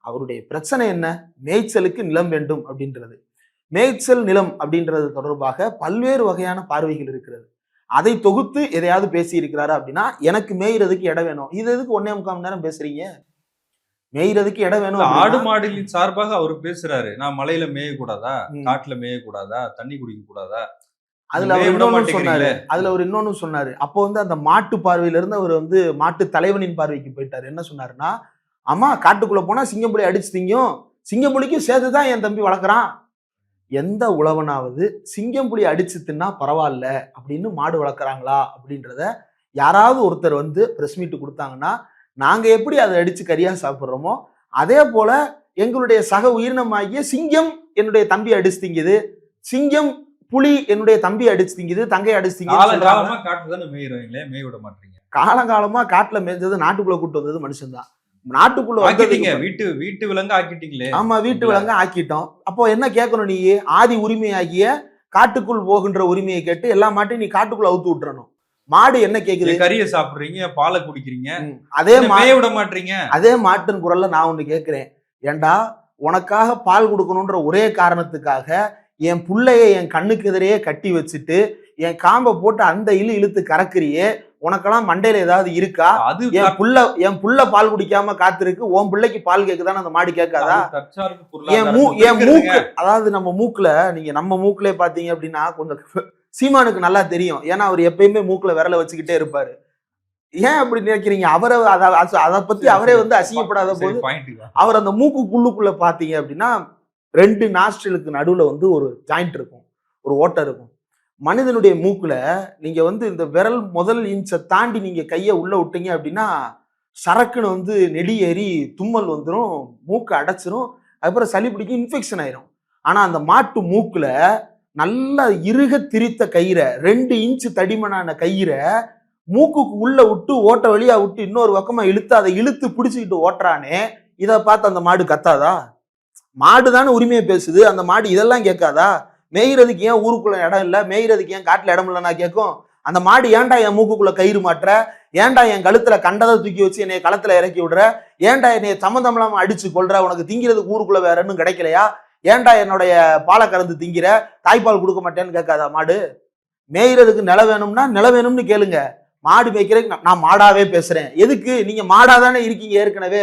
அவருடைய பிரச்சனை என்ன? மேய்ச்சலுக்கு நிலம் வேண்டும் அப்படின்றது. மேய்ச்சல் நிலம் அப்படின்றது தொடர்பாக பல்வேறு வகையான பார்வைகள் இருக்கிறது. அதை தொகுத்து எதையாவது பேசி இருக்கிறாரா அப்படின்னா, எனக்கு மேய்றதுக்கு இடம் வேணும். இது எதுக்கு 1.25 மணி நேரம் பேசுறீங்க? மேய்றதுக்கு இடம் வேணும். ஆடு மாடுகளின் சார்பாக அவர் பேசுறாரு. நான் மலையில மேயக்கூடாதா, காட்டுல மேயக்கூடாதா, தண்ணி குடிக்க கூடாதா? அதுல அவர் இன்னொன்னு சொன்னாரு. அப்போ அந்த மாட்டு பார்வையில இருந்து அவர் மாட்டு தலைவனின் பார்வைக்கு போயிட்டாரு. என்ன சொன்னாருன்னா, அம்மா காட்டுக்குள்ள போனா சிங்கம்புலி அடிச்சு திங்கும், சிங்கம்புலிக்கும் சேர்த்துதான் என் தம்பி வளர்க்குறான். எந்த உழவனாவது சிங்கம்புலி அடிச்சு தின்னா பரவாயில்ல அப்படின்னு மாடு வளர்க்குறாங்களா அப்படின்றத யாராவது ஒருத்தர் பிரஸ் மீட் கொடுத்தாங்கன்னா, நாங்க எப்படி அதை அடிச்சு கறியா சாப்பிட்றோமோ அதே போல எங்களுடைய சக உயிரினமாகிய சிங்கம் என்னுடைய தம்பி அடிச்சு திங்குது, சிங்கம் புலி என்னுடைய தம்பி அடிச்சு திங்குது, தங்கை அடிச்சு திங்குது. காலங்காலமா காட்டுல மேய்ஞ்சது நாட்டுக்குள்ள கூட்டு வந்தது மனுஷன் தான். நாட்டுக்குள்ள வீட்டு விலங்கு ஆக்கிட்டீங்களே. ஆமா, வீட்டு விலங்கு ஆக்கிட்டோம். அப்போ என்ன கேட்கணும்? நீ ஆதி உரிமையாகிய காட்டுக்குள் போகின்ற உரிமையை கேட்டு எல்லா மாட்டையும் நீ காட்டுக்குள்ள அவுத்து விட்டுறணும். மாடு என்ன கேக்குது? கறியை சாப்பிடுறீங்க, பாலை குடிக்கிறீங்க, அதே மேய விட மாட்டீங்க. அதே மாட்டின் குரல்ல நான் ஒண்ணு கேட்கிறேன். ஏண்டா, உனக்காக பால் கொடுக்கணும்ன்ற ஒரே காரணத்துக்காக என் புள்ளைய என் கண்ணுக்கு எதிரையே கட்டி வச்சுட்டு என் காம்பை போட்டு அந்த இழுத்து கறக்குறியே, உனக்கெல்லாம் மண்டையில ஏதாவது இருக்கா? என் புள்ள பால் குடிக்காம காத்திருக்கு, உன் பிள்ளைக்கு பால் கேக்குதான்னு அந்த மாடு கேட்காதா? என் மூக்கு, அதாவது நம்ம மூக்குல, நீங்க நம்ம மூக்குல பாத்தீங்க அப்படின்னா கொஞ்சம் சீமானுக்கு நல்லா தெரியும். ஏன்னா அவர் எப்பயுமே மூக்குல விரல வச்சுக்கிட்டே இருப்பாரு. ஏன் அப்படி நினைக்கிறீங்க? அவரை அதை பத்தி அவரே அசிங்கப்படாத போது அவர் அந்த மூக்குக்குள்ளுக்குள்ள பாத்தீங்க அப்படின்னா 2 நாஸ்ட்ரலுக்கு நடுவுல ஒரு ஜாயிண்ட் இருக்கும், ஒரு ஓட்டை இருக்கும். மனிதனுடைய மூக்குல நீங்க இந்த விரல் முதல் இன்ச்சை தாண்டி நீங்க கையை உள்ள விட்டீங்க அப்படின்னா சரக்குன்னு நெடி ஏறி தும்மல் வந்துடும், மூக்கு அடைச்சிரும், அதுக்கப்புறம் சளி பிடிக்கும், இன்ஃபெக்ஷன் ஆயிரும். ஆனா அந்த மாட்டு மூக்குல நல்லா இறுக திரித்த கயிறை, 2 இன்ச்சு தடிமனான கயிறை மூக்குக்கு உள்ள விட்டு ஓட்ட வழியா விட்டு இன்னொரு பக்கமா இழுத்து அதை இழுத்து பிடிச்சிக்கிட்டு ஓட்டுறானே, இதை பார்த்து அந்த மாடு கத்தாதா? மாடு தானே உரிமையை பேசுது, அந்த மாடு இதெல்லாம் கேட்காதா? மேய்கிறதுக்கு ஏன் ஊருக்குள்ள இடம் இல்லை, மேய்கிறதுக்கு ஏன் காட்டுல இடம் இல்லைன்னா கேட்கும். அந்த மாடு ஏன்டா என் மூக்குக்குள்ள கயிறு மாட்டுற, ஏன்டா என் கழுத்துல கண்டதை தூக்கி வச்சு என்னைய களத்துல இறக்கி விடுற, ஏன்டா என்னைய சம்மந்தம் இல்லாம அடிச்சு கொள்ற, உனக்கு திங்கிறதுக்கு ஊருக்குள்ள வேற இன்னும் கிடைக்கலையா, ஏன்டா என்னுடைய பாலை கறந்து திங்கிற, தாய்ப்பால் கொடுக்க மாட்டேன்னு கேட்காதா மாடு? மேய்கிறதுக்கு நில வேணும்னா நில வேணும்னு கேளுங்க. மாடு மேய்க்கிறதுக்கு நான் மாடாவே பேசுறேன். எதுக்கு? நீங்க மாடாதானே இருக்கீங்க ஏற்கனவே.